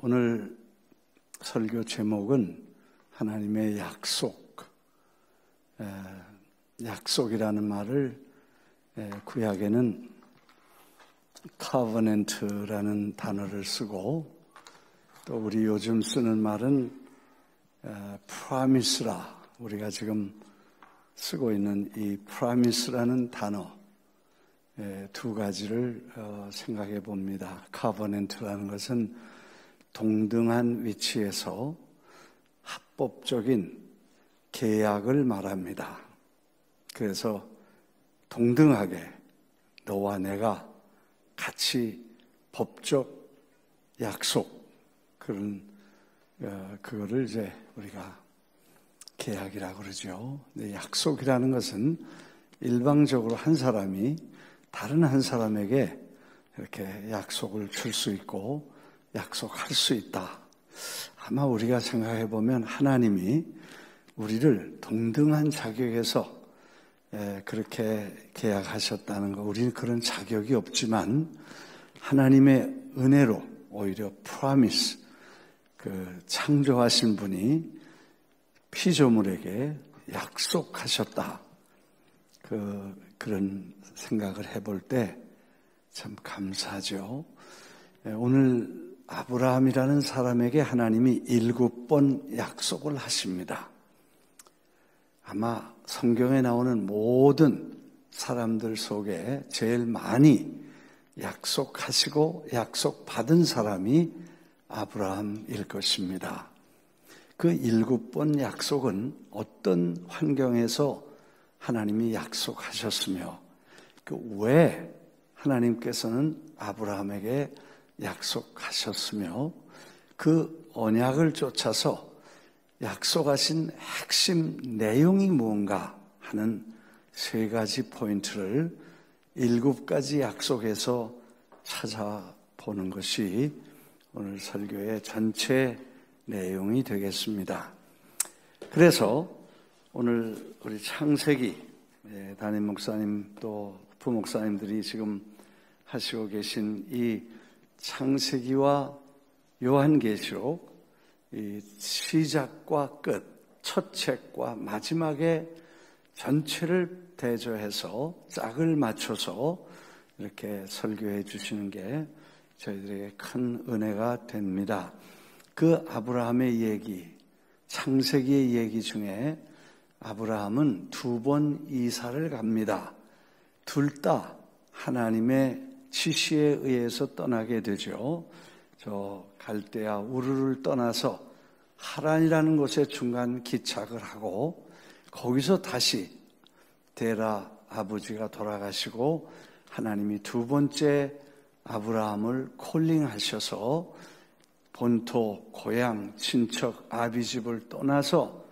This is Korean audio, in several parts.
오늘 설교 제목은 하나님의 약속. 약속이라는 말을 구약에는 covenant라는 단어를 쓰고, 또 우리 요즘 쓰는 말은 promise라, 우리가 지금 쓰고 있는 이 promise라는 단어 두 가지를 생각해 봅니다. covenant라는 것은 동등한 위치에서 합법적인 계약을 말합니다. 그래서 동등하게 너와 내가 같이 법적 약속, 그거를 이제 우리가 계약이라고 그러죠. 약속이라는 것은 일방적으로 한 사람이 다른 한 사람에게 이렇게 약속을 줄 수 있고 약속할 수 있다. 아마 우리가 생각해 보면 하나님이 우리를 동등한 자격에서 그렇게 계약하셨다는 거, 우리는 그런 자격이 없지만 하나님의 은혜로 오히려 promise, 창조하신 분이 피조물에게 약속하셨다. 그런 생각을 해볼 때 참 감사하죠. 오늘 아브라함이라는 사람에게 하나님이 7번 약속을 하십니다. 아마 성경에 나오는 모든 사람들 속에 제일 많이 약속하시고 약속받은 사람이 아브라함일 것입니다. 그 7번 약속은 어떤 환경에서 하나님이 약속하셨으며 왜 하나님께서는 아브라함에게 약속하셨으며 그 언약을 쫓아서 약속하신 핵심 내용이 무언가 하는 세 가지 포인트를 7가지 약속에서 찾아보는 것이 오늘 설교의 전체 내용이 되겠습니다. 그래서 오늘 우리 창세기 담임 목사님 또 부목사님들이 지금 하시고 계신 이 창세기와 요한계시록, 이 시작과 끝, 첫 책과 마지막에 전체를 대조해서 짝을 맞춰서 이렇게 설교해 주시는 게 저희들에게 큰 은혜가 됩니다. 그 아브라함의 얘기, 창세기의 얘기 중에 아브라함은 2번 이사를 갑니다. 둘 다 하나님의 지시에 의해서 떠나게 되죠. 저 갈대아 우르를 떠나서 하란이라는 곳에 중간 기착을 하고 거기서 다시 데라 아버지가 돌아가시고 하나님이 2번째 아브라함을 콜링하셔서 본토, 고향, 친척, 아비 집을 떠나서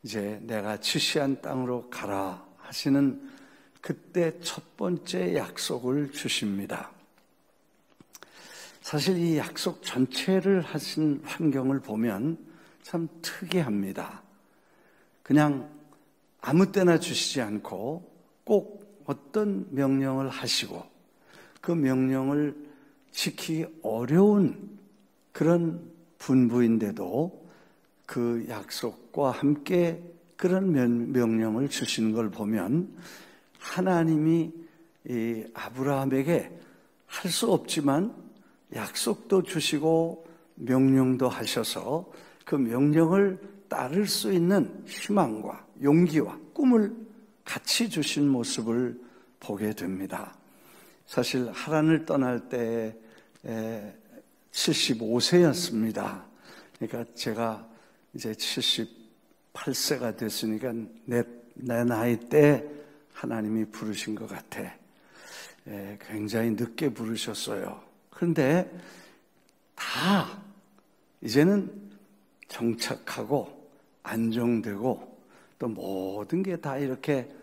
이제 내가 지시한 땅으로 가라 하시는 그때 첫 번째 약속을 주십니다. 사실 이 약속 전체를 하신 환경을 보면 참 특이합니다. 그냥 아무 때나 주시지 않고 꼭 어떤 명령을 하시고 그 명령을 지키기 어려운 그런 분부인데도 그 약속과 함께 그런 명령을 주시는 걸 보면 하나님이 이 아브라함에게 할 수 없지만 약속도 주시고 명령도 하셔서 그 명령을 따를 수 있는 희망과 용기와 꿈을 같이 주신 모습을 보게 됩니다. 사실 하란을 떠날 때 75세였습니다. 그러니까 제가 이제 78세가 됐으니까 내 나이 때 하나님이 부르신 것 같아. 굉장히 늦게 부르셨어요. 그런데 다 이제는 정착하고 안정되고 또 모든 게 다 이렇게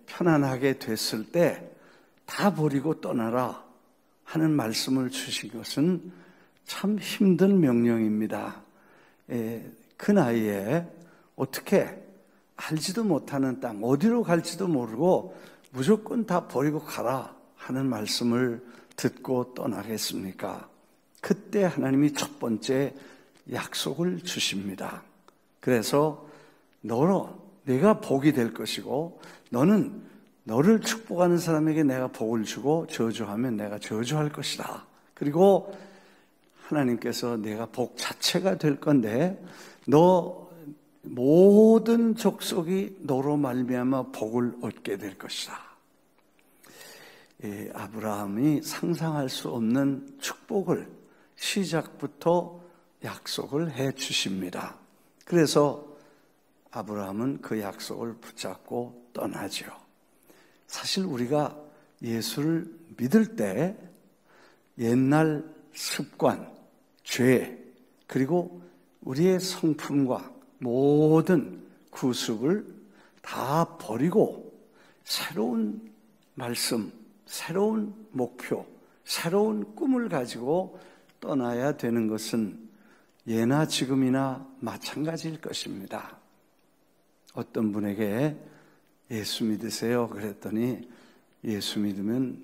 편안하게 됐을 때 다 버리고 떠나라 하는 말씀을 주신 것은 참 힘든 명령입니다. 그 나이에 어떻게 알지도 못하는 땅, 어디로 갈지도 모르고 무조건 다 버리고 가라 하는 말씀을 듣고 떠나겠습니까? 그때 하나님이 첫 번째 약속을 주십니다. 그래서 내가 복이 될 것이고 너는 너를 축복하는 사람에게 내가 복을 주고 저주하면 내가 저주할 것이다. 그리고 하나님께서 내가 복 자체가 될 건데 너 모든 족속이 너로 말미암아 복을 얻게 될 것이다. 아브라함이 상상할 수 없는 축복을 시작부터 약속을 해 주십니다. 그래서 아브라함은 그 약속을 붙잡고 떠나죠. 사실 우리가 예수를 믿을 때 옛날 습관, 죄, 그리고 우리의 성품과 모든 구습을 다 버리고 새로운 말씀, 새로운 목표, 새로운 꿈을 가지고 떠나야 되는 것은 예나 지금이나 마찬가지일 것입니다. 어떤 분에게 예수 믿으세요? 그랬더니 예수 믿으면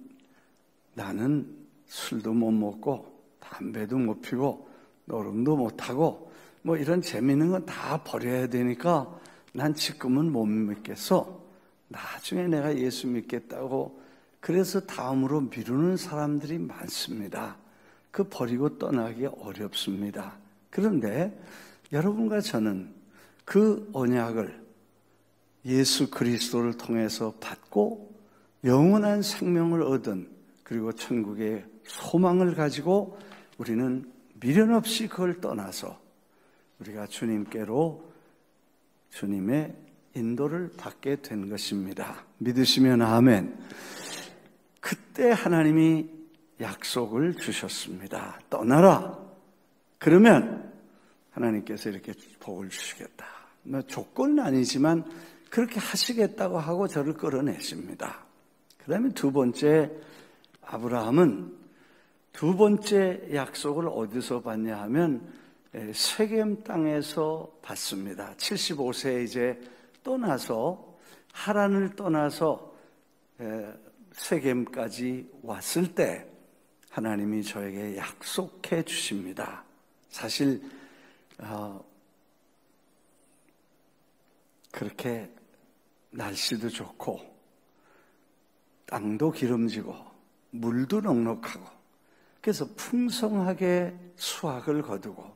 나는 술도 못 먹고 담배도 못 피고 노름도 못 하고 뭐 이런 재미있는 건 다 버려야 되니까 난 지금은 못 믿겠어. 나중에 내가 예수 믿겠다고 그래서 다음으로 미루는 사람들이 많습니다. 그 버리고 떠나기 어렵습니다. 그런데 여러분과 저는 그 언약을 예수 그리스도를 통해서 받고 영원한 생명을 얻은 그리고 천국의 소망을 가지고 우리는 미련 없이 그걸 떠나서 우리가 주님께로 주님의 인도를 받게 된 것입니다. 믿으시면 아멘. 그때 하나님이 약속을 주셨습니다. 떠나라. 그러면 하나님께서 이렇게 복을 주시겠다. 조건은 아니지만 그렇게 하시겠다고 하고 저를 끌어내십니다. 그 다음에 두 번째, 아브라함은 두 번째 약속을 어디서 받냐 하면 세겜 땅에서 받습니다. 75세에 이제 떠나서 하란을 떠나서 세겜까지 왔을 때 하나님이 저에게 약속해 주십니다. 사실 그렇게 날씨도 좋고 땅도 기름지고 물도 넉넉하고 그래서 풍성하게 수확을 거두고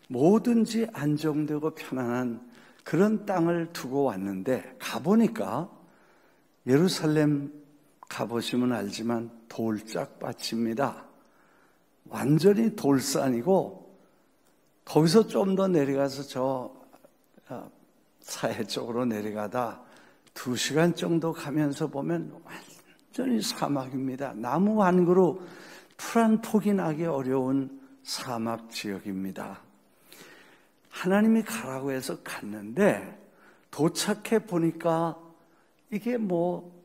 뭐든지 안정되고 편안한 그런 땅을 두고 왔는데 가보니까 예루살렘 가보시면 알지만 돌짝밭입니다. 완전히 돌산이고 거기서 좀 더 내려가서 저 사해 쪽으로 내려가다 2시간 정도 가면서 보면 완전히 사막입니다. 나무 한 그루 풀 한 폭이 나기 어려운 사막 지역입니다. 하나님이 가라고 해서 갔는데 도착해 보니까 이게 뭐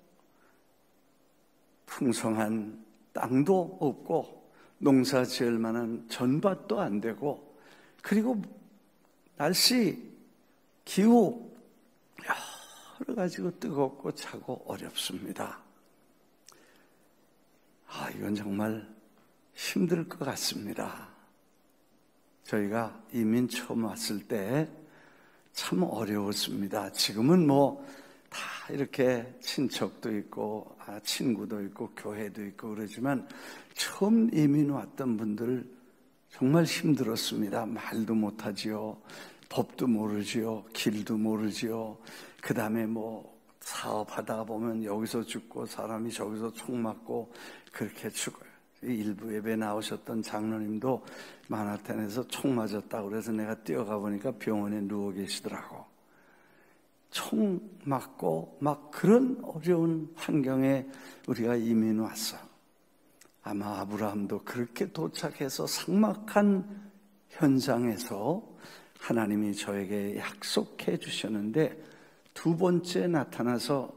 풍성한 땅도 없고 농사 지을 만한 전밭도 안 되고 그리고 날씨, 기후 여러 가지로 뜨겁고 차고 어렵습니다. 이건 정말 힘들 것 같습니다. 저희가 이민 처음 왔을 때 참 어려웠습니다. 지금은 뭐 다 이렇게 친척도 있고 친구도 있고 교회도 있고 그러지만 처음 이민 왔던 분들 정말 힘들었습니다. 말도 못하지요. 법도 모르지요. 길도 모르지요. 그 다음에 뭐 사업하다 보면 여기서 죽고 사람이 저기서 총 맞고 그렇게 죽어요. 일부 예배 나오셨던 장로님도 만하탄에서 총 맞았다고 그래서 내가 뛰어가 보니까 병원에 누워 계시더라고. 총 맞고 막 그런 어려운 환경에 우리가 이민 왔어. 아마 아브라함도 그렇게 도착해서 삭막한 현장에서 하나님이 저에게 약속해 주셨는데 두 번째 나타나서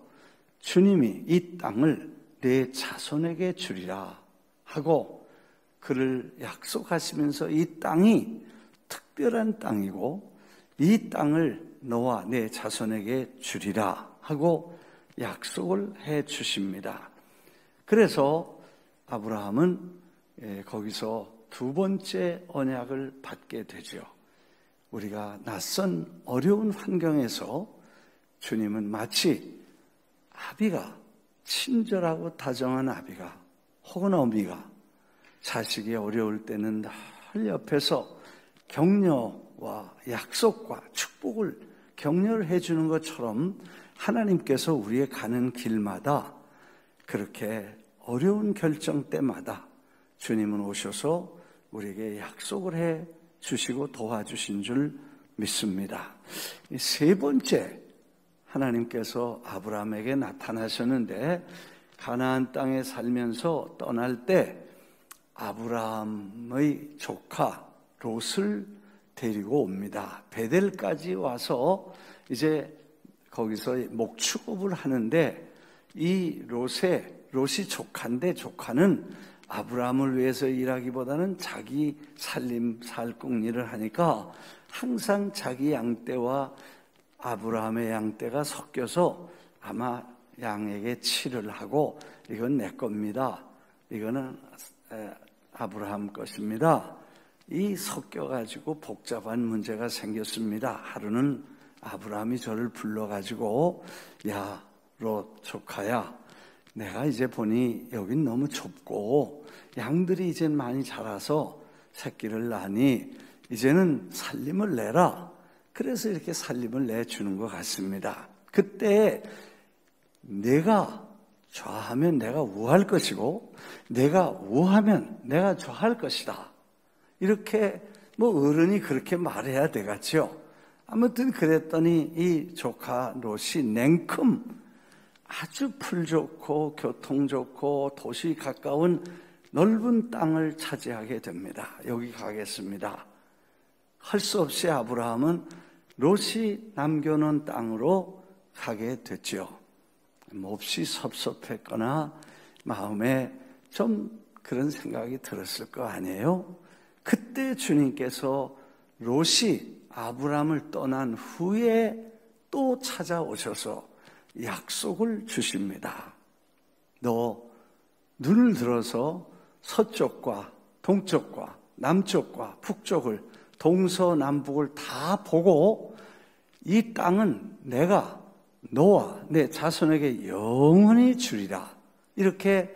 주님이 이 땅을 내 자손에게 주리라 하고 그를 약속하시면서 이 땅이 특별한 땅이고 이 땅을 너와 내 자손에게 주리라 하고 약속을 해 주십니다. 그래서 아브라함은 거기서 두 번째 언약을 받게 되죠. 우리가 낯선 어려운 환경에서 주님은 마치 아비가, 친절하고 다정한 아비가 혹은 어미가 자식이 어려울 때는 늘 옆에서 격려와 약속과 축복을 격려해 주는 것처럼 하나님께서 우리의 가는 길마다 그렇게 어려운 결정 때마다 주님은 오셔서 우리에게 약속을 해 주시고 도와주신 줄 믿습니다. 세 번째, 하나님께서 아브라함에게 나타나셨는데 가나안 땅에 살면서 떠날 때 아브라함의 조카 롯을 데리고 옵니다. 베델까지 와서 이제 거기서 목축업을 하는데 이 롯이 조카인데 조카는 아브라함을 위해서 일하기보다는 자기 살림 일을 하니까 항상 자기 양떼와 아브라함의 양떼가 섞여서 아마 양에게 치를 하고 이건 내 겁니다. 이거는 아브라함 것입니다. 이 섞여가지고 복잡한 문제가 생겼습니다. 하루는 아브라함이 저를 불러가지고 야, 롯 조카야, 내가 이제 보니 여긴 너무 좁고 양들이 이제 많이 자라서 새끼를 낳으니 이제는 살림을 내라. 그래서 이렇게 살림을 내주는 것 같습니다. 그때 내가 좌하면 내가 우할 것이고 내가 우하면 내가 좌할 것이다. 이렇게 어른이 그렇게 말해야 되겠죠. 아무튼 그랬더니 이 조카 롯이 냉큼 아주 풀 좋고 교통 좋고 도시 가까운 넓은 땅을 차지하게 됩니다. 여기 가겠습니다. 할 수 없이 아브라함은 롯이 남겨놓은 땅으로 가게 됐죠. 몹시 섭섭했거나 마음에 좀 그런 생각이 들었을 거 아니에요? 그때 주님께서 롯이 아브라함을 떠난 후에 또 찾아오셔서 약속을 주십니다. 너 눈을 들어서 서쪽과 동쪽과 남쪽과 북쪽을 동서남북을 다 보고 이 땅은 내가 너와 내 자손에게 영원히 주리라. 이렇게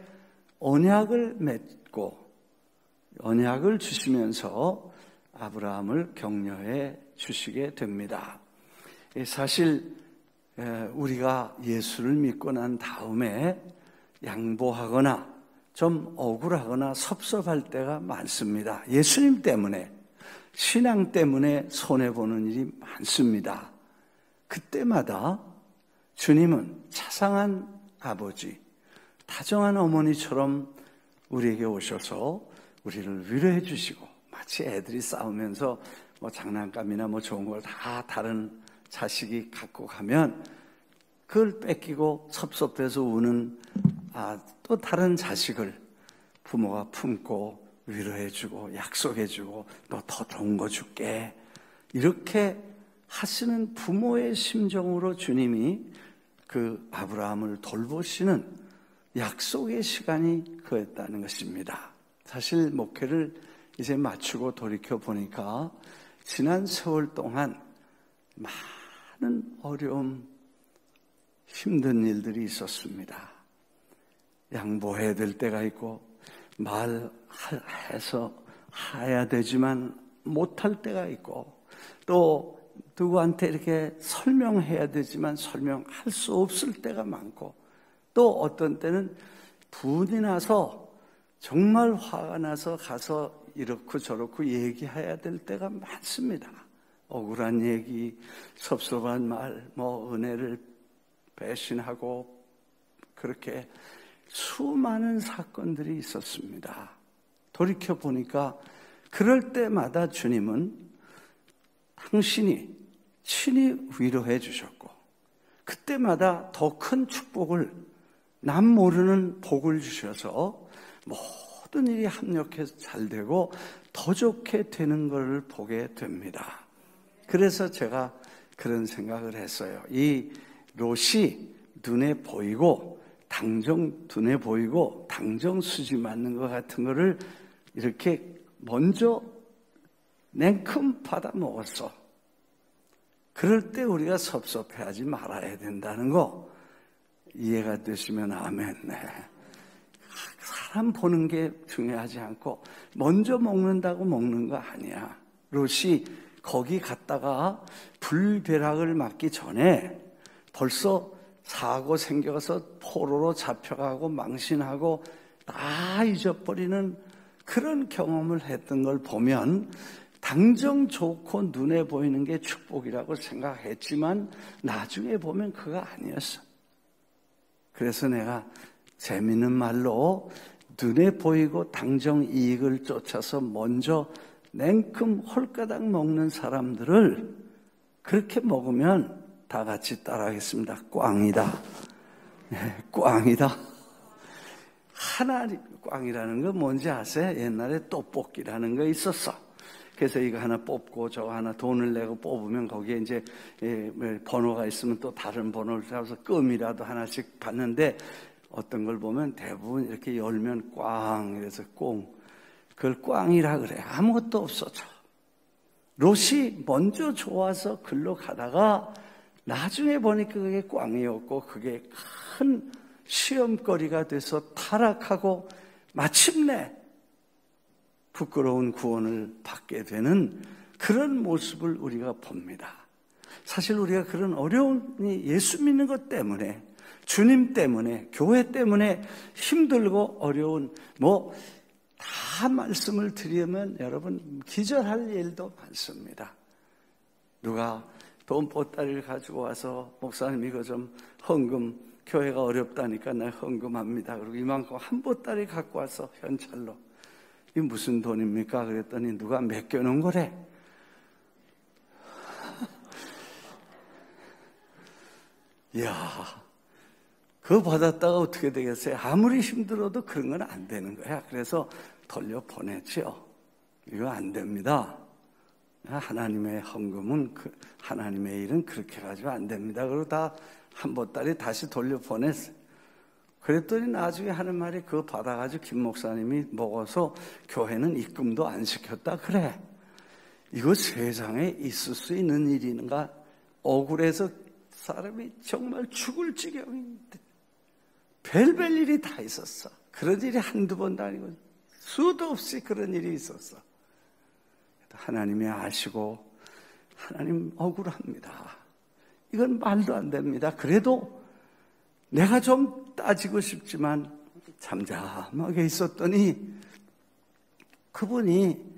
언약을 맺고 언약을 주시면서 아브라함을 격려해 주시게 됩니다. 사실 우리가 예수를 믿고 난 다음에 양보하거나 좀 억울하거나 섭섭할 때가 많습니다. 예수님 때문에, 신앙 때문에 손해보는 일이 많습니다. 그때마다 주님은 자상한 아버지, 다정한 어머니처럼 우리에게 오셔서 우리를 위로해 주시고, 마치 애들이 싸우면서 장난감이나 좋은 걸 다 다른 자식이 갖고 가면 그걸 뺏기고 섭섭해서 우는 또 다른 자식을 부모가 품고 위로해주고 약속해주고 너 더 좋은 거 줄게, 이렇게 하시는 부모의 심정으로 주님이 그 아브라함을 돌보시는 약속의 시간이 그였다는 것입니다. 사실 목회를 이제 마치고 돌이켜 보니까 지난 세월 동안 많은 어려움, 힘든 일들이 있었습니다. 양보해야 될 때가 있고 말해서 해야 되지만 못할 때가 있고, 또 누구한테 이렇게 설명해야 되지만 설명할 수 없을 때가 많고, 또 어떤 때는 분이 나서 정말 화가 나서 가서 이렇고 저렇고 얘기해야 될 때가 많습니다. 억울한 얘기, 섭섭한 말, 은혜를 배신하고, 그렇게 수많은 사건들이 있었습니다. 돌이켜 보니까 그럴 때마다 주님은 당신이 친히 위로해 주셨고, 그때마다 더 큰 축복을, 남 모르는 복을 주셔서 모든 일이 합력해서 잘 되고 더 좋게 되는 것을 보게 됩니다. 그래서 제가 그런 생각을 했어요. 이 롯이 눈에 보이고 당정 수지 맞는 것 같은 거를 이렇게 먼저 냉큼 받아 먹었어. 그럴 때 우리가 섭섭해하지 말아야 된다는 거 이해가 되시면 아멘. 네. 사람 보는 게 중요하지 않고 먼저 먹는다고 먹는 거 아니야. 롯이 거기 갔다가 불벼락을 맞기 전에 벌써 사고 생겨서 포로로 잡혀가고 망신하고 다 잊어버리는 그런 경험을 했던 걸 보면 당정 좋고 눈에 보이는 게 축복이라고 생각했지만 나중에 보면 그거 아니었어. 그래서 내가 재미있는 말로 눈에 보이고 당정 이익을 쫓아서 먼저 냉큼 홀가닥 먹는 사람들을 그렇게 먹으면 다 같이 따라하겠습니다. 꽝이다. 네, 꽝이다. 하나님, 꽝이라는 거 뭔지 아세요? 옛날에 떡볶이라는 거 있었어. 그래서 이거 하나 뽑고 저거 하나 돈을 내고 뽑으면 거기에 이제 번호가 있으면 또 다른 번호를 잡아서 껌이라도 하나씩 받는데 어떤 걸 보면 대부분 이렇게 열면 꽝 이래서 꽁. 그걸 꽝이라 그래. 아무것도 없었죠. 롯이 먼저 좋아서 글로 가다가 나중에 보니까 그게 꽝이었고 그게 큰 시험거리가 돼서 타락하고 마침내 부끄러운 구원을 받게 되는 그런 모습을 우리가 봅니다. 사실 우리가 그런 어려움이 예수 믿는 것 때문에 주님 때문에 교회 때문에 힘들고 어려운 다 말씀을 드리면 여러분 기절할 일도 많습니다. 누가 돈 보따리를 가지고 와서 목사님 이거 좀 헌금 교회가 어렵다니까 나 헌금합니다. 그리고 이만큼 한 보따리 갖고 와서 현찰로 이게 무슨 돈입니까? 그랬더니 누가 맡겨놓은 거래. 이야, 그거 받았다가 어떻게 되겠어요? 아무리 힘들어도 그런 건 안 되는 거야. 그래서 돌려보냈죠. 이거 안 됩니다. 하나님의 헌금은 하나님의 일은 그렇게 가지고 안 됩니다. 그리고 다 한 보따리 다시 돌려보냈어요. 그랬더니 나중에 하는 말이 그거 받아가지고 김 목사님이 먹어서 교회는 입금도 안 시켰다 그래. 이거 세상에 있을 수 있는 일인가? 억울해서 사람이 정말 죽을 지경인데 별별 일이 다 있었어. 그런 일이 한두 번도 아니고 수도 없이 그런 일이 있었어. 하나님이 아시고 하나님 억울합니다. 이건 말도 안 됩니다. 그래도 내가 좀 따지고 싶지만 잠잠하게 있었더니 그분이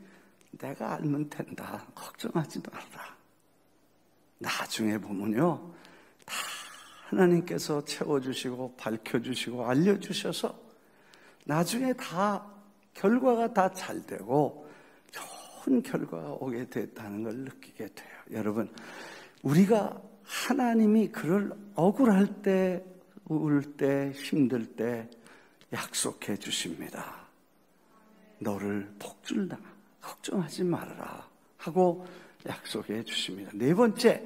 내가 알면 된다. 걱정하지 말라. 나중에 보면요. 다 하나님께서 채워주시고 밝혀주시고 알려주셔서 나중에 다 결과가 다 잘 되고 좋은 결과가 오게 됐다는 걸 느끼게 돼요. 여러분, 우리가 하나님이 그럴 억울할 때, 울 때, 힘들 때 약속해 주십니다. 너를 복줄다. 걱정하지 말아라 하고 약속해 주십니다. 네 번째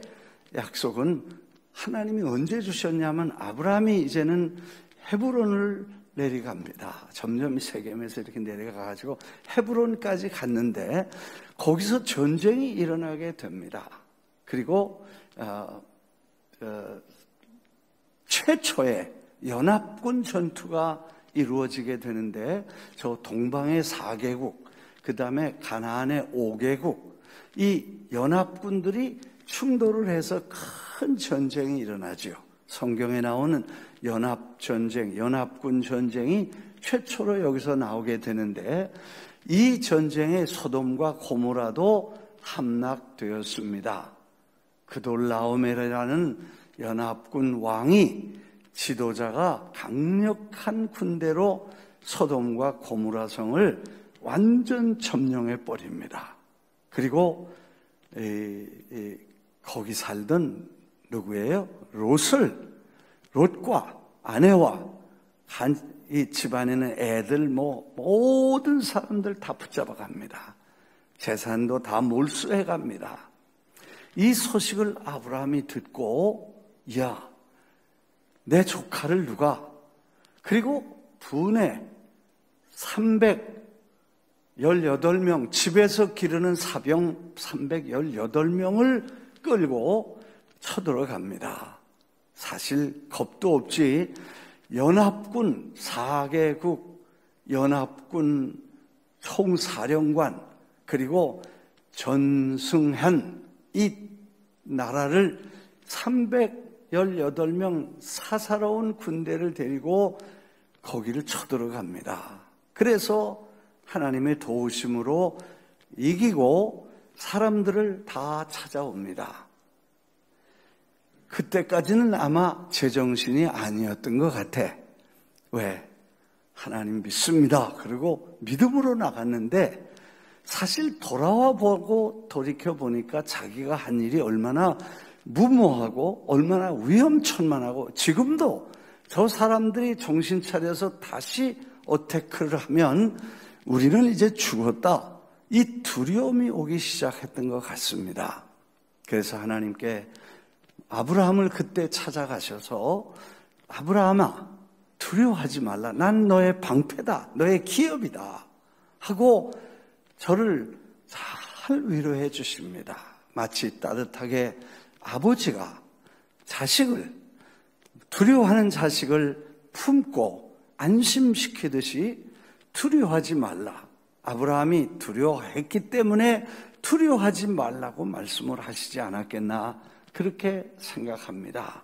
약속은 하나님이 언제 주셨냐면 아브라함이 이제는 헤브론을 내려갑니다. 점점 세겜에서 이렇게 내려가가지고 헤브론까지 갔는데 거기서 전쟁이 일어나게 됩니다. 그리고 최초의 연합군 전투가 이루어지게 되는데 저 동방의 4개국, 그 다음에 가나안의 5개국, 이 연합군들이 충돌을 해서 큰 전쟁이 일어나죠. 성경에 나오는 연합전쟁, 연합군 전쟁이 최초로 여기서 나오게 되는데 이 전쟁에 소돔과 고모라도 함락되었습니다. 그돌라오메라는 연합군 왕이 지도자가 강력한 군대로 소돔과 고모라 성을 완전 점령해 버립니다. 그리고 거기 살던 누구예요? 롯과 아내와 이 집안에는 애들 모든 사람들 다 붙잡아 갑니다. 재산도 다 몰수해 갑니다. 이 소식을 아브라함이 듣고 야, 내 조카를 누가 그리고 분에 300 18명, 집에서 기르는 사병 318명을 끌고 쳐들어갑니다. 사실 겁도 없지. 연합군 4개국 연합군 총사령관 그리고 전승현 이 나라를 318명 사사로운 군대를 데리고 거기를 쳐들어갑니다. 그래서 하나님의 도우심으로 이기고 사람들을 다 찾아옵니다. 그때까지는 아마 제정신이 아니었던 것 같아. 왜? 하나님 믿습니다. 그리고 믿음으로 나갔는데 사실 돌아와 보고 돌이켜 보니까 자기가 한 일이 얼마나 무모하고 얼마나 위험천만하고 지금도 저 사람들이 정신 차려서 다시 어태크를 하면 우리는 이제 죽었다. 이 두려움이 오기 시작했던 것 같습니다. 그래서 하나님께 아브라함을 그때 찾아가셔서 아브라함아 두려워하지 말라. 난 너의 방패다. 너의 기업이다. 하고 저를 잘 위로해 주십니다. 마치 따뜻하게 아버지가 자식을 두려워하는 자식을 품고 안심시키듯이 두려워하지 말라. 아브라함이 두려워했기 때문에 두려워하지 말라고 말씀을 하시지 않았겠나 그렇게 생각합니다.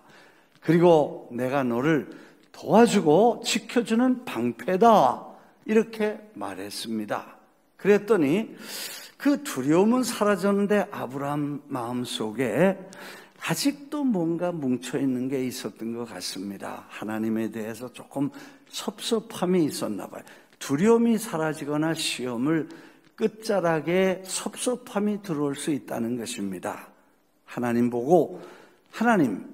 그리고 내가 너를 도와주고 지켜주는 방패다 이렇게 말했습니다. 그랬더니 그 두려움은 사라졌는데 아브라함 마음속에 아직도 뭔가 뭉쳐있는 게 있었던 것 같습니다. 하나님에 대해서 조금 섭섭함이 있었나 봐요. 두려움이 사라지거나 시험을 끝자락에 섭섭함이 들어올 수 있다는 것입니다. 하나님 보고 하나님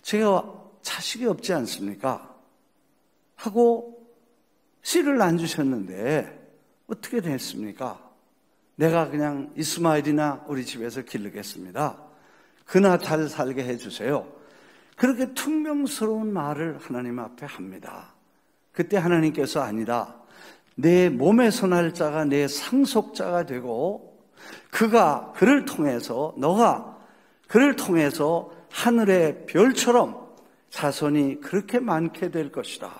제가 자식이 없지 않습니까? 하고 씨를 안 주셨는데 어떻게 됐습니까? 내가 그냥 이스마엘이나 우리 집에서 기르겠습니다. 그나 잘 살게 해주세요. 그렇게 퉁명스러운 말을 하나님 앞에 합니다. 그때 하나님께서 아니다. 내 몸에서 날 자가 내 상속자가 되고 그를 통해서 너가 그를 통해서 하늘의 별처럼 자손이 그렇게 많게 될 것이다.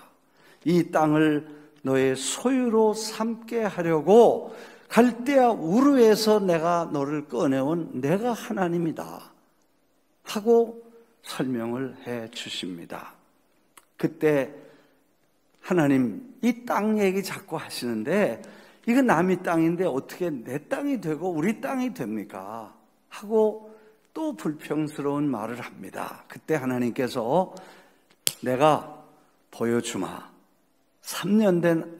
이 땅을 너의 소유로 삼게 하려고 갈대아 우르에서 내가 너를 꺼내온 내가 하나님이다 하고 설명을 해 주십니다. 그때 하나님 이 땅 얘기 자꾸 하시는데 이건 남의 땅인데 어떻게 내 땅이 되고 우리 땅이 됩니까? 하고 또 불평스러운 말을 합니다. 그때 하나님께서 내가 보여주마. 3년 된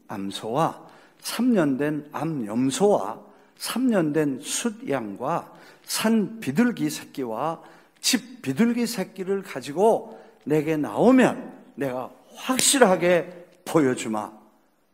암소와 3년 된 암염소와 3년 된 숫양과 산 비둘기 새끼와 집 비둘기 새끼를 가지고 내게 나오면 내가 확실하게 보여주마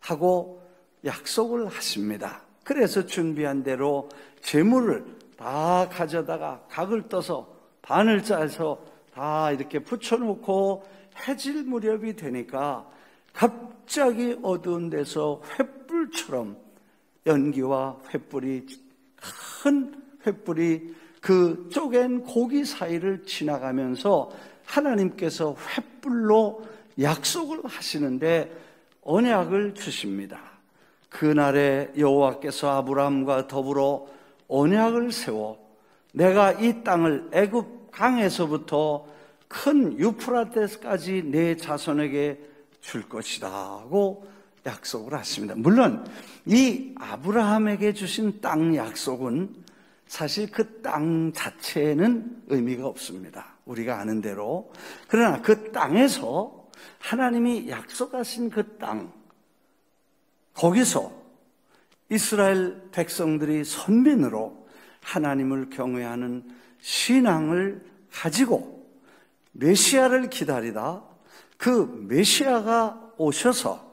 하고 약속을 하십니다. 그래서 준비한 대로 재물을 다 가져다가 각을 떠서 반을 짜서 다 이렇게 붙여놓고 해질 무렵이 되니까 갑자기 어두운 데서 횃불처럼 연기와 횃불이 큰 횃불이 그 쪼갠 고기 사이를 지나가면서 하나님께서 횃불로 약속을 하시는데 언약을 주십니다. 그날에 여호와께서 아브라함과 더불어 언약을 세워 내가 이 땅을 애굽 강에서부터 큰 유프라테스까지 내 자손에게 줄 것이다 하고 약속을 하십니다. 물론 이 아브라함에게 주신 땅 약속은 사실 그 땅 자체에는 의미가 없습니다. 우리가 아는 대로. 그러나 그 땅에서 하나님이 약속하신 그 땅, 거기서 이스라엘 백성들이 선민으로 하나님을 경외하는 신앙을 가지고 메시아를 기다리다 그 메시아가 오셔서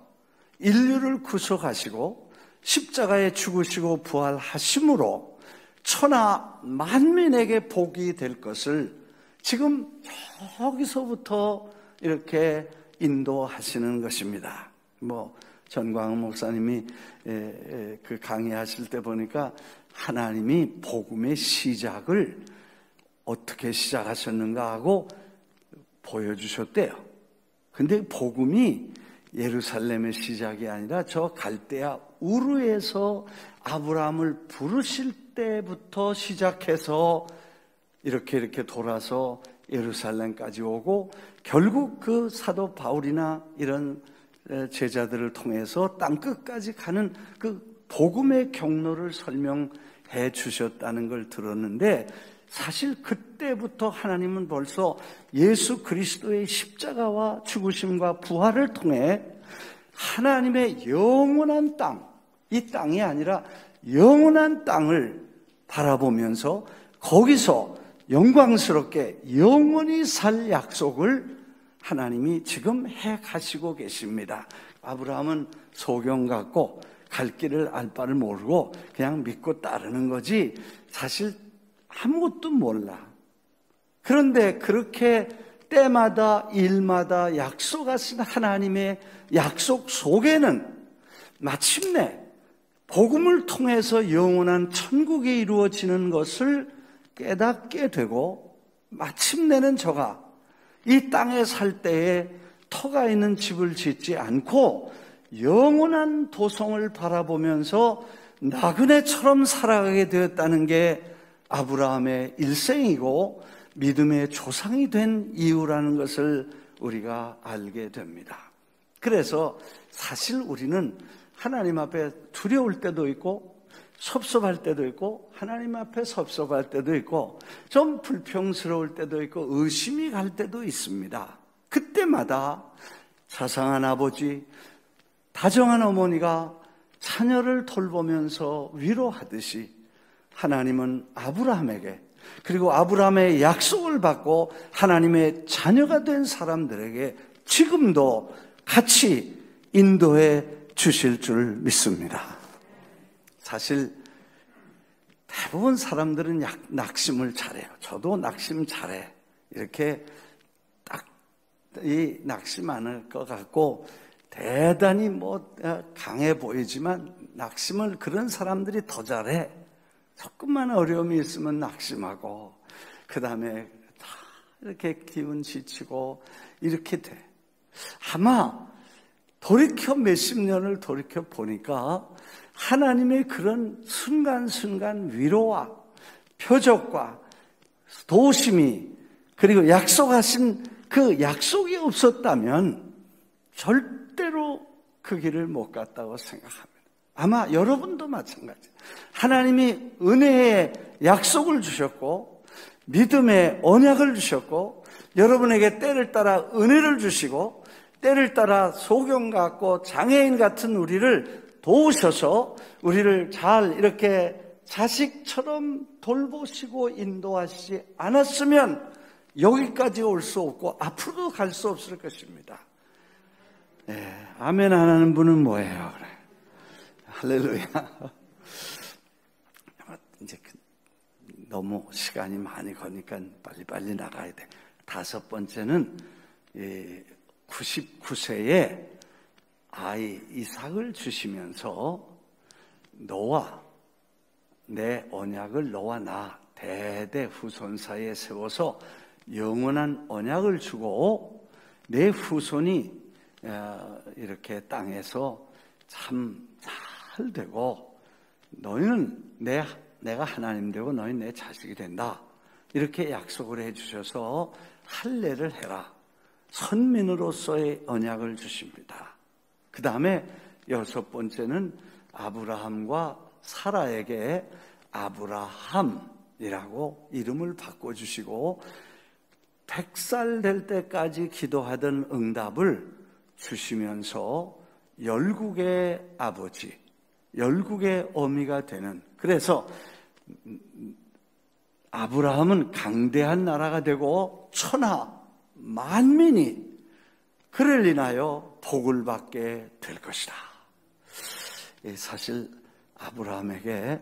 인류를 구속하시고 십자가에 죽으시고 부활하심으로 천하 만민에게 복이 될 것을 지금 저기서부터 이렇게 인도하시는 것입니다. 전광훈 목사님이 그 강의하실 때 보니까 하나님이 복음의 시작을 어떻게 시작하셨는가 하고 보여주셨대요. 근데 복음이 예루살렘의 시작이 아니라 저 갈대아 우르에서 아브라함을 부르실 때부터 시작해서 이렇게 돌아서 예루살렘까지 오고 결국 그 사도 바울이나 이런 제자들을 통해서 땅끝까지 가는 그 복음의 경로를 설명해 주셨다는 걸 들었는데, 사실 그때부터 하나님은 벌써 예수 그리스도의 십자가와 죽으심과 부활을 통해 하나님의 영원한 땅, 이 땅이 아니라 영원한 땅을 바라보면서 거기서 영광스럽게 영원히 살 약속을 하나님이 지금 해 가시고 계십니다. 아브라함은 소경 같고 갈 길을 알 바를 모르고 그냥 믿고 따르는 거지 사실 아무것도 몰라. 그런데 그렇게 때마다 일마다 약속하신 하나님의 약속 속에는 마침내 복음을 통해서 영원한 천국이 이루어지는 것을 깨닫게 되고, 마침내는 저가 이 땅에 살 때에 터가 있는 집을 짓지 않고 영원한 도성을 바라보면서 나그네처럼 살아가게 되었다는 게 아브라함의 일생이고 믿음의 조상이 된 이유라는 것을 우리가 알게 됩니다. 그래서 사실 우리는 하나님 앞에 두려울 때도 있고 섭섭할 때도 있고 하나님 앞에 섭섭할 때도 있고 좀 불평스러울 때도 있고 의심이 갈 때도 있습니다. 그때마다 자상한 아버지, 다정한 어머니가 자녀를 돌보면서 위로하듯이 하나님은 아브라함에게, 그리고 아브라함의 약속을 받고 하나님의 자녀가 된 사람들에게 지금도 같이 인도해 주실 줄 믿습니다. 사실 대부분 사람들은 낙심을 잘해요. 저도 낙심 잘해. 이렇게 딱 이 낙심하는 것 같고 대단히 강해 보이지만 낙심을 그런 사람들이 더 잘해. 조금만 어려움이 있으면 낙심하고 그 다음에 다 이렇게 기운 지치고 이렇게 돼. 아마 돌이켜 몇십 년을 돌이켜 보니까 하나님의 그런 순간순간 위로와 표적과 도심이, 그리고 약속하신 그 약속이 없었다면 절대로 그 길을 못 갔다고 생각합니다. 아마 여러분도 마찬가지예요. 하나님이 은혜의 약속을 주셨고 믿음의 언약을 주셨고 여러분에게 때를 따라 은혜를 주시고 때를 따라 소경 같고 장애인 같은 우리를 도우셔서 우리를 잘 이렇게 자식처럼 돌보시고 인도하시지 않았으면 여기까지 올 수 없고 앞으로도 갈 수 없을 것입니다. 네, 아멘 안 하는 분은 뭐예요? 그래. 할렐루야. 이제 너무 시간이 많이 가니까 빨리빨리 나가야 돼. 5번째는 99세에 아이 이삭을 주시면서 너와 내 언약을 너와 나 대대 후손 사이에 세워서 영원한 언약을 주고 내 후손이 이렇게 땅에서 참 잘 되고 너희는 내가 하나님 되고 너희는 내 자식이 된다. 이렇게 약속을 해주셔서 할례를 해라. 선민으로서의 언약을 주십니다. 그 다음에 6번째는 아브라함과 사라에게 아브라함이라고 이름을 바꿔주시고 100살 될 때까지 기도하던 응답을 주시면서 열국의 아버지, 열국의 어미가 되는, 그래서 아브라함은 강대한 나라가 되고 천하 만민이 그를 인하여 복을 받게 될 것이다. 사실 아브라함에게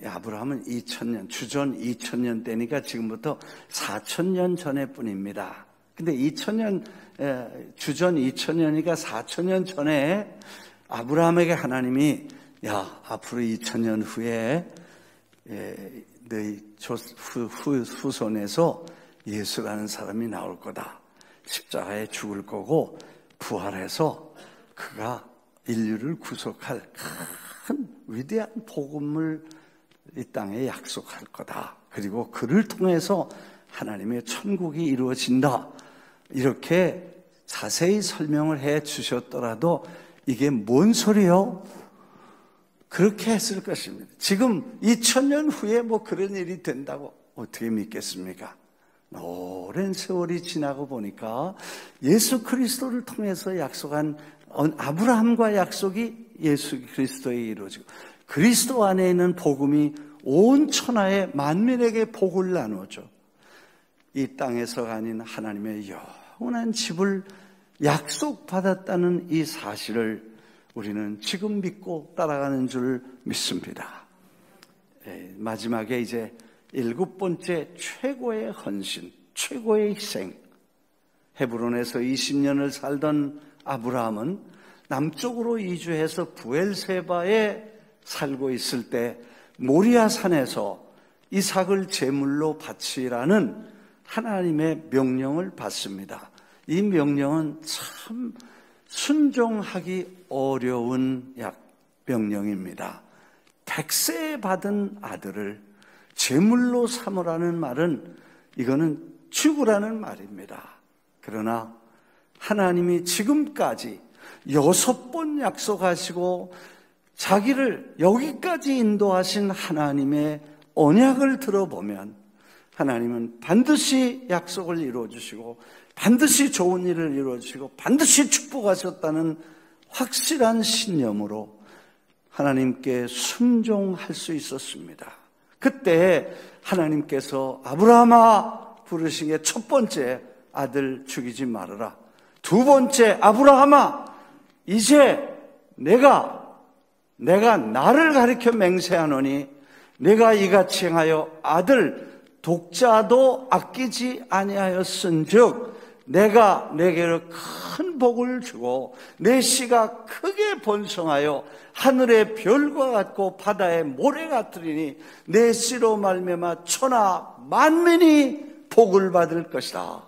아브라함은 2000년, 주전 2000년 때니까 지금부터 4000년 전의 뿐입니다. 근데 2000년, 주전 2000년이니까 4000년 전에 아브라함에게 하나님이 야, 앞으로 2000년 후에 너희 후손에서 예수라는 사람이 나올 거다. 십자가에 죽을 거고 부활해서 그가 인류를 구속할 큰 위대한 복음을 이 땅에 약속할 거다. 그리고 그를 통해서 하나님의 천국이 이루어진다. 이렇게 자세히 설명을 해 주셨더라도 이게 뭔 소리요? 그렇게 했을 것입니다. 지금 2000년 후에 뭐 그런 일이 된다고 어떻게 믿겠습니까? 오랜 세월이 지나고 보니까 예수 그리스도를 통해서 약속한 아브라함과 약속이 예수 그리스도에 이루어지고 그리스도 안에 있는 복음이 온 천하의 만민에게 복을 나누죠. 이 땅에서가 아닌 하나님의 영원한 집을 약속받았다는 이 사실을 우리는 지금 믿고 따라가는 줄 믿습니다. 마지막에 이제 7번째 최고의 헌신, 최고의 희생. 헤브론에서 20년을 살던 아브라함은 남쪽으로 이주해서 부엘세바에 살고 있을 때 모리아 산에서 이삭을 제물로 바치라는 하나님의 명령을 받습니다. 이 명령은 참 순종하기 어려운 명령입니다. 100세 받은 아들을 제물로 삼으라는 말은 이거는 죽으라는 말입니다. 그러나 하나님이 지금까지 6번 약속하시고 자기를 여기까지 인도하신 하나님의 언약을 들어보면 하나님은 반드시 약속을 이루어주시고 반드시 좋은 일을 이루어주시고 반드시 축복하셨다는 확실한 신념으로 하나님께 순종할 수 있었습니다. 그때 하나님께서 아브라함아 부르신 게 첫 번째 아들 죽이지 말아라. 두 번째 아브라함아 이제 내가 나를 가리켜 맹세하노니 내가 이같이 행하여 아들 독자도 아끼지 아니하였은즉 내가 내게로 큰 복을 주고 내 씨가 크게 번성하여 하늘의 별과 같고 바다의 모래 같으리니 내 씨로 말미암아 천하 만민이 복을 받을 것이다.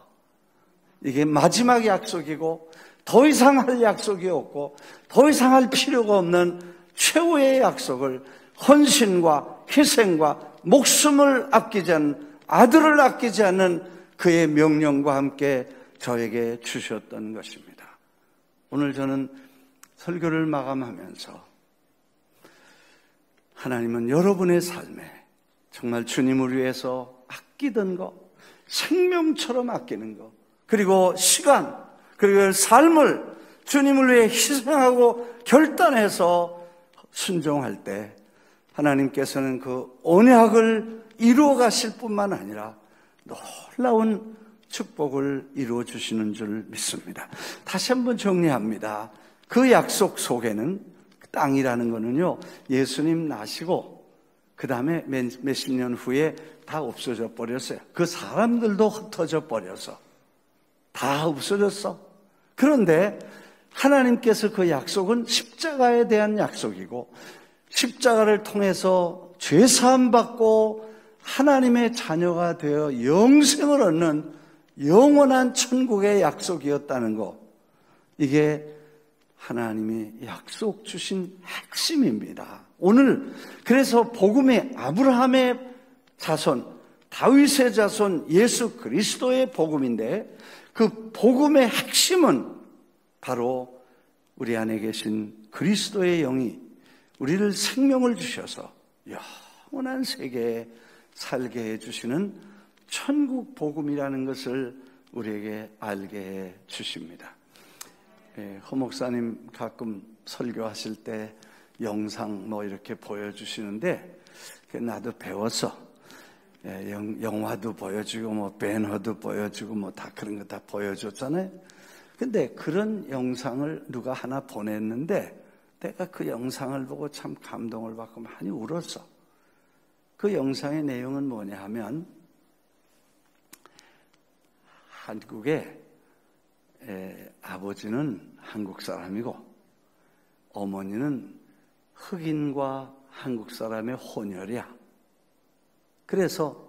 이게 마지막 약속이고 더 이상 할 약속이 없고 더 이상 할 필요가 없는 최후의 약속을 헌신과 희생과 목숨을 아끼지 않는 아들을 아끼지 않는 그의 명령과 함께 저에게 주셨던 것입니다. 오늘 저는 설교를 마감하면서 하나님은 여러분의 삶에 정말 주님을 위해서 아끼던 것, 생명처럼 아끼는 것, 그리고 시간, 그리고 삶을 주님을 위해 희생하고 결단해서 순종할 때 하나님께서는 그 언약을 이루어 가실 뿐만 아니라 놀라운 축복을 이루어 주시는 줄 믿습니다. 다시 한번 정리합니다. 그 약속 속에는 땅이라는 거는요, 예수님 나시고 그 다음에 몇십 년 후에 다 없어져 버렸어요. 그 사람들도 흩어져 버려서 다 없어졌어. 그런데 하나님께서 그 약속은 십자가에 대한 약속이고 십자가를 통해서 죄사함 받고 하나님의 자녀가 되어 영생을 얻는 영원한 천국의 약속이었다는 것. 이게 하나님이 약속 주신 핵심입니다. 오늘 그래서 복음의 아브라함의 자손, 다윗의 자손, 예수 그리스도의 복음인데 그 복음의 핵심은 바로 우리 안에 계신 그리스도의 영이 우리를 생명을 주셔서 영원한 세계에 살게 해주시는 천국 복음이라는 것을 우리에게 알게 해 주십니다. 허 목사님 가끔 설교하실 때 영상 뭐 이렇게 보여주시는데 나도 배워서 영화도 보여주고 뭐 배너도 보여주고 뭐 다 그런 거 다 보여줬잖아요. 근데 그런 영상을 누가 하나 보냈는데 내가 그 영상을 보고 참 감동을 받고 많이 울었어. 그 영상의 내용은 뭐냐 하면 한국에 아버지는 한국 사람이고 어머니는 흑인과 한국 사람의 혼혈이야. 그래서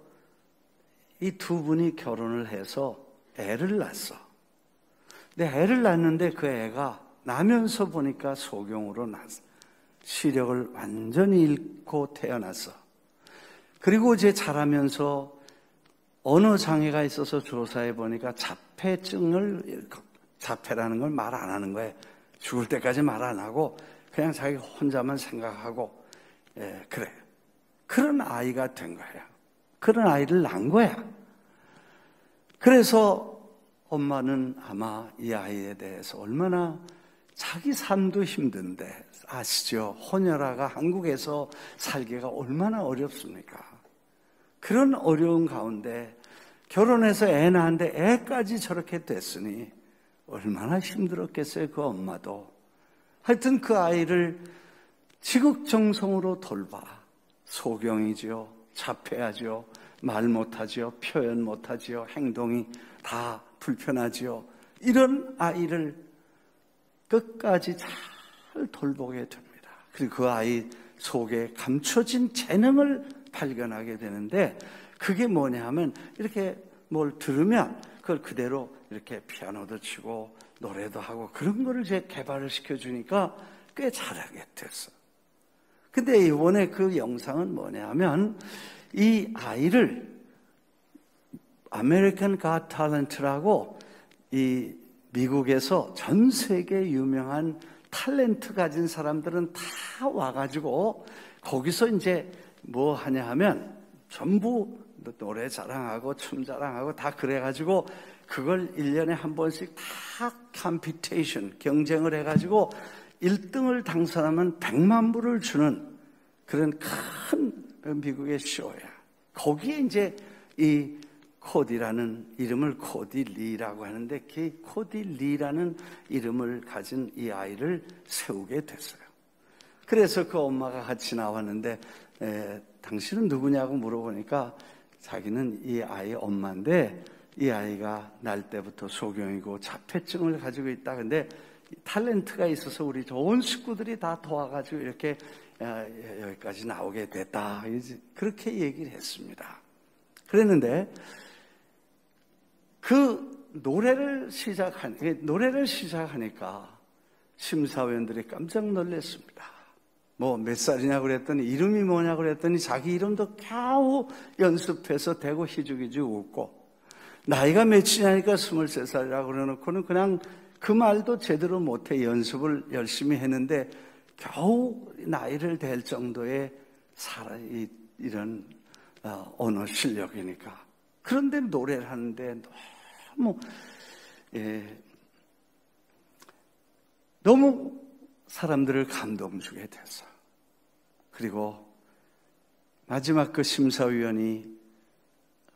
이 두 분이 결혼을 해서 애를 낳았어. 근데 애를 낳는데 그 애가 나면서 보니까 소경으로 났어. 시력을 완전히 잃고 태어났어. 그리고 이제 자라면서 언어 장애가 있어서 조사해 보니까 자폐라는 걸 말 안 하는 거예요. 죽을 때까지 말 안 하고 그냥 자기 혼자만 생각하고 그래. 그런 아이가 된 거예요. 그런 아이를 낳은 거야. 그래서 엄마는 아마 이 아이에 대해서 얼마나 자기 삶도 힘든데 아시죠? 혼혈아가 한국에서 살기가 얼마나 어렵습니까? 그런 어려운 가운데 결혼해서 애 낳았는데 애까지 저렇게 됐으니 얼마나 힘들었겠어요, 그 엄마도. 하여튼 그 아이를 지극정성으로 돌봐. 소경이지요, 자폐하지요, 말 못하지요, 표현 못하지요, 행동이 다 불편하지요. 이런 아이를 끝까지 잘 돌보게 됩니다. 그리고 그 아이 속에 감춰진 재능을 발견하게 되는데 그게 뭐냐 하면 이렇게 뭘 들으면 그걸 그대로 이렇게 피아노도 치고 노래도 하고 그런 거를 이제 개발을 시켜주니까 꽤 잘하게 됐어. 근데 이번에 그 영상은 뭐냐 하면 이 아이를 아메리칸 갓 탤런트라고 이 미국에서 전 세계 유명한 탤런트 가진 사람들은 다 와가지고 거기서 이제 뭐 하냐 하면 전부 노래 자랑하고 춤 자랑하고 다 그래가지고 그걸 1년에 한 번씩 다 컴피티션 경쟁을 해가지고 1등을 당선하면 100만 불을 주는 그런 큰 미국의 쇼야. 거기에 이제 이 코디라는 이름을 코디 리라고 하는데 그 코디 리라는 이름을 가진 이 아이를 세우게 됐어요. 그래서 그 엄마가 같이 나왔는데 당신은 누구냐고 물어보니까 자기는 이 아이의 엄마인데 이 아이가 날 때부터 소경이고 자폐증을 가지고 있다. 근데 탤런트가 있어서 우리 좋은 식구들이 다 도와가지고 이렇게 여기까지 나오게 됐다. 그렇게 얘기를 했습니다. 그랬는데 그 노래를 시작하니까 심사위원들이 깜짝 놀랐습니다. 뭐 몇 살이냐고 그랬더니 이름이 뭐냐고 그랬더니 자기 이름도 겨우 연습해서 대고 희죽희죽 웃고 나이가 몇이냐니까 23살이라고 그래놓고는 그냥 그 말도 제대로 못해 연습을 열심히 했는데 겨우 나이를 댈 정도의 이런 언어 실력이니까. 그런데 노래를 하는데 너무 사람들을 감동 주게 됐어. 그리고 마지막 그 심사위원이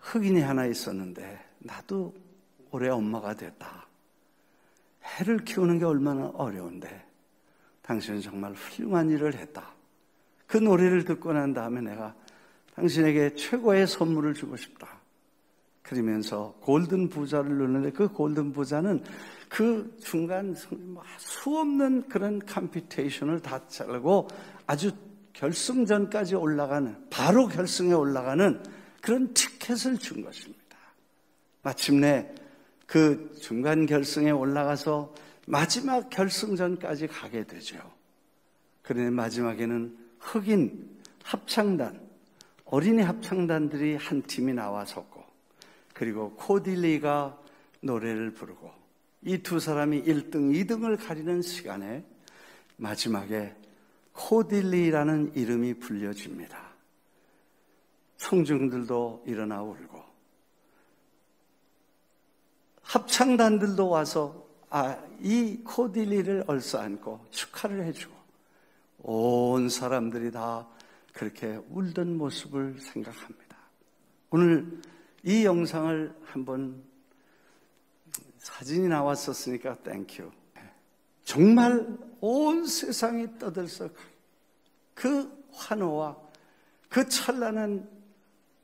흑인이 하나 있었는데 나도 올해 엄마가 됐다. 애를 키우는 게 얼마나 어려운데 당신은 정말 훌륭한 일을 했다. 그 노래를 듣고 난 다음에 내가 당신에게 최고의 선물을 주고 싶다. 그러면서 골든 부자를 누르는데 그 골든 부자는 그 중간 수없는 그런 컴피티션을 다 자르고 아주 결승전까지 올라가는 바로 결승에 올라가는 그런 티켓을 준 것입니다. 마침내 그 중간 결승에 올라가서 마지막 결승전까지 가게 되죠. 그런데 마지막에는 흑인 합창단, 어린이 합창단들이 한 팀이 나와섰고 그리고 코딜리가 노래를 부르고 이 두 사람이 1등, 2등을 가리는 시간에 마지막에 코딜리라는 이름이 불려집니다. 청중들도 일어나 울고 합창단들도 와서 이 코딜리를 얼싸안고 축하를 해주고 온 사람들이 다 그렇게 울던 모습을 생각합니다. 오늘 이 영상을 한번 사진이 나왔었으니까 땡큐. 정말 온 세상이 떠들썩 그 환호와 그 찬란한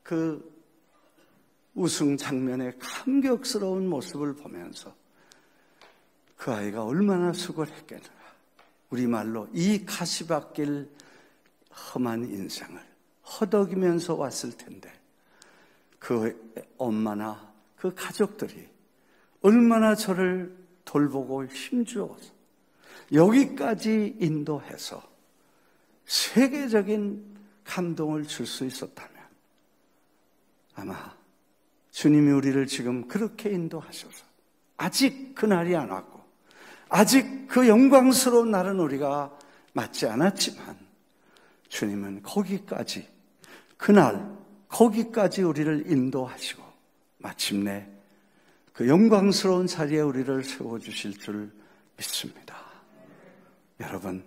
그 우승 장면의 감격스러운 모습을 보면서 그 아이가 얼마나 수고를 했겠는가. 우리말로 이 가시밭길 험한 인생을 허덕이면서 왔을 텐데 그 엄마나 그 가족들이 얼마나 저를 돌보고 힘주어서 여기까지 인도해서 세계적인 감동을 줄 수 있었다면 아마 주님이 우리를 지금 그렇게 인도하셔서 아직 그날이 안 왔고 아직 그 영광스러운 날은 우리가 맞지 않았지만 주님은 거기까지 그날 거기까지 우리를 인도하시고 마침내 그 영광스러운 자리에 우리를 세워주실 줄 믿습니다. 여러분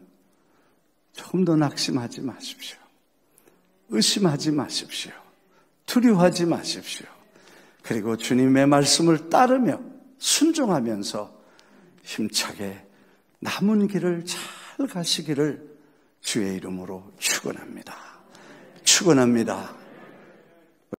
조금 더 낙심하지 마십시오. 의심하지 마십시오. 두려워하지 마십시오. 그리고 주님의 말씀을 따르며 순종하면서 힘차게 남은 길을 잘 가시기를 주의 이름으로 축원합니다. 축원합니다.